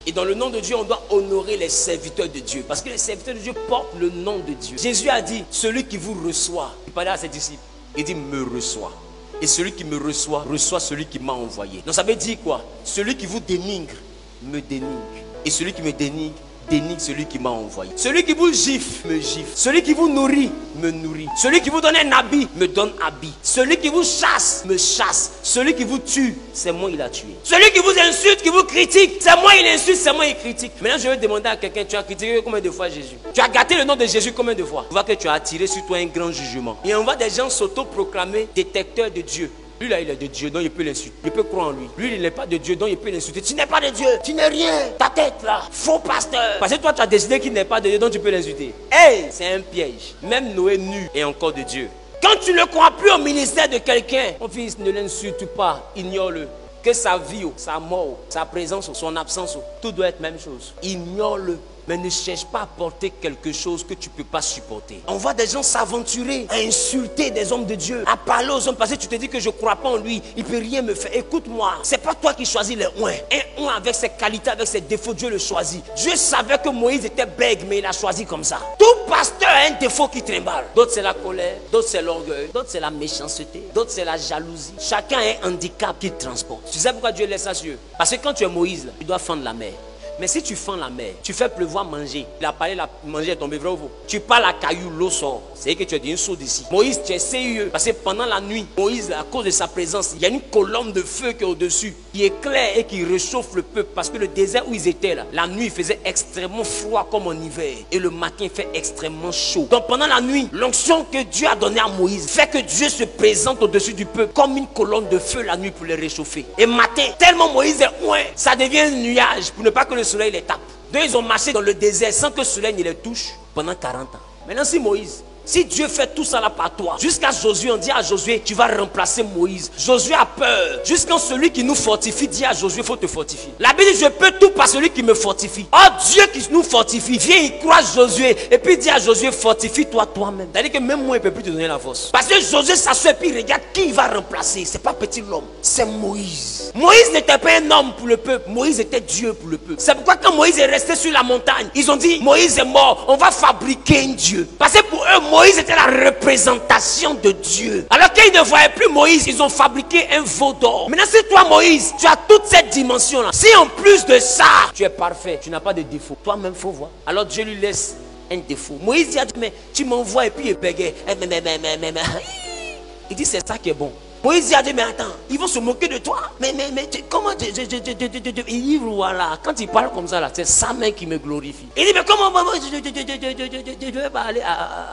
Et dans le nom de Dieu, on doit honorer les serviteurs de Dieu. Parce que les serviteurs de Dieu portent le nom de Dieu. Jésus a dit, celui qui vous reçoit, il parlait à ses disciples, il dit, me reçoit. Et celui qui me reçoit, reçoit celui qui m'a envoyé. Donc ça veut dire quoi? Celui qui vous dénigre, me dénigre. Et celui qui me dénigre, dénigre celui qui m'a envoyé. Celui qui vous gifle, me gifle. Celui qui vous nourrit, me nourrit. Celui qui vous donne un habit, me donne habit. Celui qui vous chasse, me chasse. Celui qui vous tue, c'est moi il a tué. Celui qui vous insulte, qui vous critique, c'est moi il insulte, c'est moi il critique. Maintenant je vais demander à quelqu'un, tu as critiqué combien de fois Jésus? Tu as gâté le nom de Jésus combien de fois? Tu vois que tu as attiré sur toi un grand jugement. Et on voit des gens s'auto-proclamer détecteurs de Dieu. Lui là il est de Dieu, donc il peut l'insulter. Il peut croire en lui. Lui il n'est pas de Dieu, donc il peut l'insulter. Tu n'es pas de Dieu, tu n'es rien. Ta tête là, faux pasteur. Parce que toi tu as décidé qu'il n'est pas de Dieu, donc tu peux l'insulter. Hey, c'est un piège. Même Noé nu est encore de Dieu. Quand tu ne crois plus au ministère de quelqu'un, mon fils, ne l'insulte pas, ignore-le. Que sa vie, sa mort, sa présence, son absence, tout doit être même chose. Ignore-le. Mais ne cherche pas à porter quelque chose que tu ne peux pas supporter. On voit des gens s'aventurer à insulter des hommes de Dieu, à parler aux hommes parce que tu te dis que je ne crois pas en lui, il ne peut rien me faire. Écoute-moi, ce n'est pas toi qui choisis les ouins. Un ouin avec ses qualités, avec ses défauts, Dieu le choisit. Dieu savait que Moïse était bègue, mais il a choisi comme ça. Tout pasteur a un défaut qui trimballe. D'autres c'est la colère, d'autres c'est l'orgueil, d'autres c'est la méchanceté, d'autres c'est la jalousie. Chacun a un handicap qu'il transporte. Tu sais pourquoi Dieu laisse ça sur eux? Parce que quand tu es Moïse, là, tu dois fendre la mer. Mais si tu fends la mer, tu fais pleuvoir manger. Il a parlé, manger est tombé, vrai ou faux? Tu parles à caillou, l'eau sort. C'est que tu es d'une saut d'ici. Moïse, tu es sérieux. Parce que pendant la nuit, Moïse, à cause de sa présence, il y a une colonne de feu qui est au-dessus, qui éclaire et qui réchauffe le peuple. Parce que le désert où ils étaient là, la nuit faisait extrêmement froid comme en hiver. Et le matin il fait extrêmement chaud. Donc pendant la nuit, l'onction que Dieu a donnée à Moïse fait que Dieu se présente au-dessus du peuple comme une colonne de feu la nuit pour les réchauffer. Et matin, tellement Moïse est loin, ça devient un nuage pour ne pas que le soleil les tape. Donc ils ont marché dans le désert sans que le soleil ne les touche pendant 40 ans. Maintenant si Moïse, si Dieu fait tout ça là par toi, jusqu'à Josué, on dit à Josué, tu vas remplacer Moïse. Josué a peur. Jusqu'à celui qui nous fortifie dit à Josué, il faut te fortifier. La Bible dit, je peux tout par celui qui me fortifie. Oh Dieu qui nous fortifie, viens, il croit Josué. Et puis il dit à Josué, fortifie-toi toi-même. C'est-à-dire que même moi, il ne peut plus te donner la force. Parce que Josué s'assoit et puis il regarde qui il va remplacer. Ce n'est pas petit l'homme, c'est Moïse. Moïse n'était pas un homme pour le peuple. Moïse était Dieu pour le peuple. C'est pourquoi quand Moïse est resté sur la montagne, ils ont dit, Moïse est mort, on va fabriquer un Dieu. Parce que pour eux, Moïse était la représentation de Dieu. Alors qu'ils ne voyaient plus Moïse, ils ont fabriqué un veau d'or. Maintenant, si toi, Moïse, tu as toute cette dimension-là, si en plus de ça, tu es parfait, tu n'as pas de défaut, toi-même, il faut voir. Alors Dieu lui laisse un défaut. Moïse dit, mais tu m'envoies et puis il bégait. Il dit, c'est ça qui est bon. Moïse a dit, mais attends, ils vont se moquer de toi. Mais comment il dit, voilà, quand il parle comme ça, là, c'est sa main qui me glorifie. Il dit, mais comment je vais parler à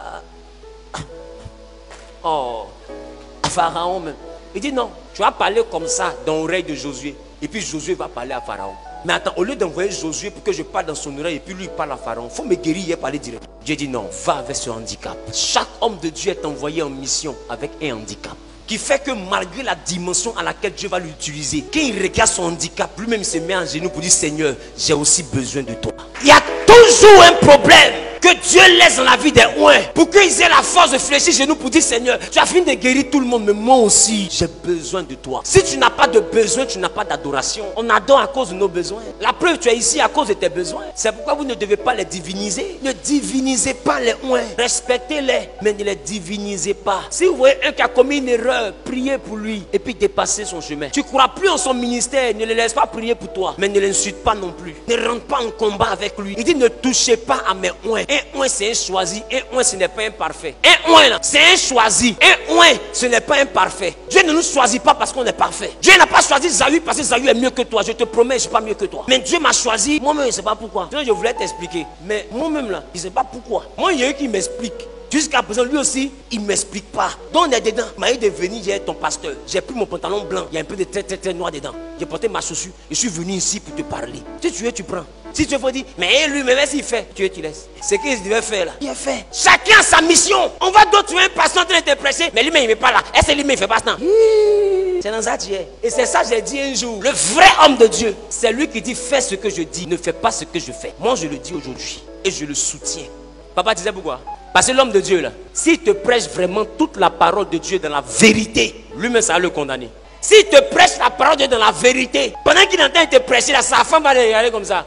Pharaon même. Il dit, non, tu vas parler comme ça dans l'oreille de Josué. Et puis Josué va parler à Pharaon. Mais attends, au lieu d'envoyer Josué pour que je parle dans son oreille et puis lui il parle à Pharaon, il faut me guérir et parler direct. Dieu dit non, va avec ce handicap. Chaque homme de Dieu est envoyé en mission avec un handicap. Qui fait que malgré la dimension à laquelle Dieu va l'utiliser, quand il regarde son handicap, lui-même il se met en genoux pour dire, Seigneur, j'ai aussi besoin de toi. Il y a toujours un problème que Dieu laisse dans la vie des ouins pour qu'ils aient la force de fléchir genoux pour dire, Seigneur, tu as fini de guérir tout le monde, mais moi aussi, j'ai besoin de toi. Si tu n'as pas de besoin, tu n'as pas d'adoration. On adore à cause de nos besoins. La preuve, tu es ici à cause de tes besoins. C'est pourquoi vous ne devez pas les diviniser. Ne divinisez pas les ouins. Respectez-les, mais ne les divinisez pas. Si vous voyez un qui a commis une erreur, priez pour lui et puis dépassez son chemin. Tu ne crois plus en son ministère, ne le laisse pas prier pour toi, mais ne l'insulte pas non plus. Ne rentre pas en combat avec lui. Il dit, ne touchez pas à mes ouins. Un oin c'est un choisi, un oin ce n'est pas un parfait. Un oin là c'est un choisi, un oin ce n'est pas un parfait. Dieu ne nous choisit pas parce qu'on est parfait. Dieu n'a pas choisi Zahu parce que Zahu est mieux que toi. Je te promets, je ne suis pas mieux que toi. Mais Dieu m'a choisi, moi-même je ne sais pas pourquoi. Je voulais t'expliquer, mais moi-même là, je ne sais pas pourquoi. Moi il y a un qui m'explique. Jusqu'à présent, lui aussi, il ne m'explique pas. Donc on est dedans. Il m'a dit de venir, j'ai ton pasteur. J'ai pris mon pantalon blanc, il y a un peu de très noir dedans. J'ai porté ma chaussure et je suis venu ici pour te parler. Si tu veux, tu prends. Si tu veux, dire, mais lui, mais s'il fait, tu veux, tu laisses. C'est ce qu'il devait faire là. Il a fait. Chacun a sa mission. On va d'autres tuer un pasteur en train de te prêcher, mais lui-même, il ne met pas là. Est-ce que lui-même, il ne fait pas ça? C'est dans ça que tu es. Et c'est ça que j'ai dit un jour. Le vrai homme de Dieu, c'est lui qui dit, fais ce que je dis, ne fais pas ce que je fais. Moi, je le dis aujourd'hui et je le soutiens. Papa disait pourquoi? Parce que l'homme de Dieu là, s'il te prêche vraiment toute la parole de Dieu dans la vérité, lui-même ça va le condamner. S'il te prêche la parole de Dieu dans la vérité, pendant qu'il entend te prêcher, là, sa femme va le regarder comme ça.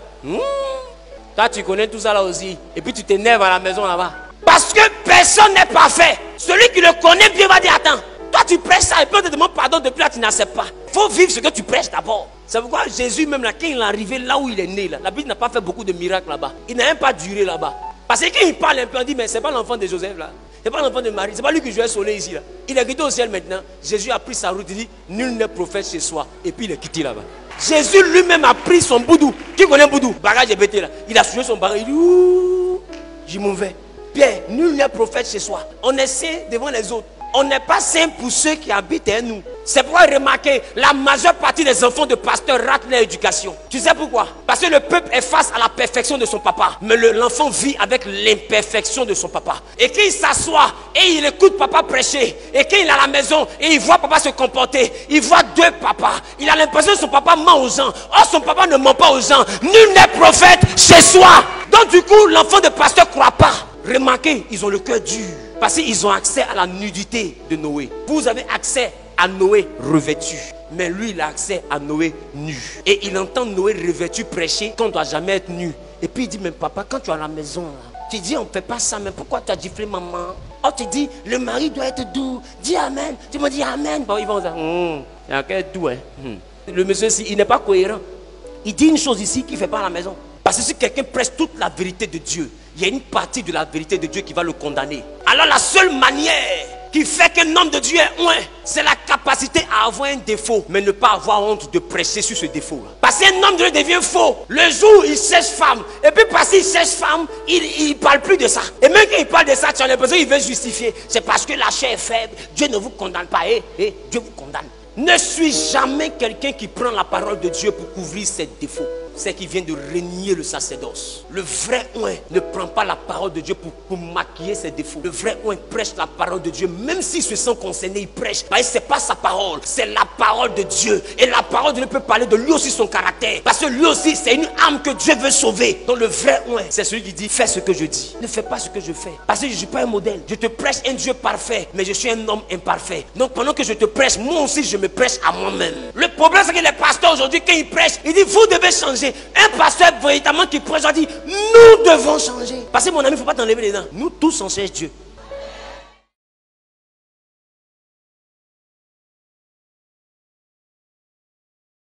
Toi, tu connais tout ça là aussi. Et puis tu t'énerves à la maison là-bas. Parce que personne n'est parfait. Celui qui le connaît bien va dire, attends, toi tu prêches ça et puis on te demande pardon, depuis là tu n'acceptes pas. Il faut vivre ce que tu prêches d'abord. C'est pourquoi Jésus même là, quand il est arrivé là où il est né, là, la Bible n'a pas fait beaucoup de miracles là-bas. Il n'a même pas duré là-bas. Parce que quand il parle un peu, on dit, mais c'est pas l'enfant de Joseph là. C'est pas l'enfant de Marie. C'est pas lui qui jouait soleil ici là. Il est quitté au ciel maintenant. Jésus a pris sa route, il dit, nul n'est prophète chez soi. Et puis il est quitté là-bas. Jésus lui-même a pris son boudou. Qui connaît boudou? Bagage bêté là. Il a soulevé son bagage. Il dit, ouh, j'y m'en vais. Pierre, nul n'est prophète chez soi. On est saint devant les autres. On n'est pas saint pour ceux qui habitent en nous. C'est pourquoi remarquez, la majeure partie des enfants de pasteurs ratent leur éducation. Tu sais pourquoi? Parce que le peuple est face à la perfection de son papa. Mais l'enfant vit avec l'imperfection de son papa. Et quand il s'assoit et il écoute papa prêcher, et quand il est à la maison et il voit papa se comporter, il voit deux papas. Il a l'impression que son papa ment aux gens. Or son papa ne ment pas aux gens. Nul n'est prophète chez soi. Donc du coup, l'enfant de pasteur ne croit pas. Remarquez, ils ont le cœur dur. Parce qu'ils ont accès à la nudité de Noé. Vous avez accès à Noé revêtu. Mais lui, il a accès à Noé nu. Et il entend Noé revêtu prêcher qu'on ne doit jamais être nu. Et puis il dit, mais papa, quand tu es à la maison, là, tu dis, on ne fait pas ça, mais pourquoi tu as giflé maman? Oh, tu dis, le mari doit être doux. Dis amen. Tu me dis amen. Bon, ils vont dire, il a qu'à être doux. Hein. Le monsieur, il n'est pas cohérent. Il dit une chose ici qu'il ne fait pas à la maison. Parce que si quelqu'un prêche toute la vérité de Dieu, il y a une partie de la vérité de Dieu qui va le condamner. Alors la seule manière qui fait qu'un homme de Dieu est loin, c'est la capacité à avoir un défaut, mais ne pas avoir honte de prêcher sur ce défaut. Parce qu'un homme de Dieu devient faux. Le jour où il cherche femme, et puis parce qu'il cherche femme, il ne parle plus de ça. Et même quand il parle de ça, tu as l'impression qu'il veut justifier. C'est parce que la chair est faible. Dieu ne vous condamne pas. Dieu vous condamne. Ne suis jamais quelqu'un qui prend la parole de Dieu pour couvrir ses défauts. C'est qui vient de renier le sacerdoce. Le vrai oint ne prend pas la parole de Dieu pour maquiller ses défauts. Le vrai oint prêche la parole de Dieu. Même s'il se sent concerné, il prêche. Parce que ce n'est pas sa parole, c'est la parole de Dieu. Et la parole de Dieu peut parler de lui aussi son caractère. Parce que lui aussi, c'est une âme que Dieu veut sauver. Donc le vrai oint, c'est celui qui dit, fais ce que je dis. Ne fais pas ce que je fais. Parce que je ne suis pas un modèle. Je te prêche un Dieu parfait, mais je suis un homme imparfait. Donc pendant que je te prêche, moi aussi, je me prêche à moi-même. Le problème, c'est que les pasteurs aujourd'hui, quand ils prêchent, ils disent, vous devez changer. Un pasteur véritablement qui prêche, dit, nous devons changer. Parce que mon ami, il ne faut pas t'enlever les dents. Nous tous, on cherche Dieu.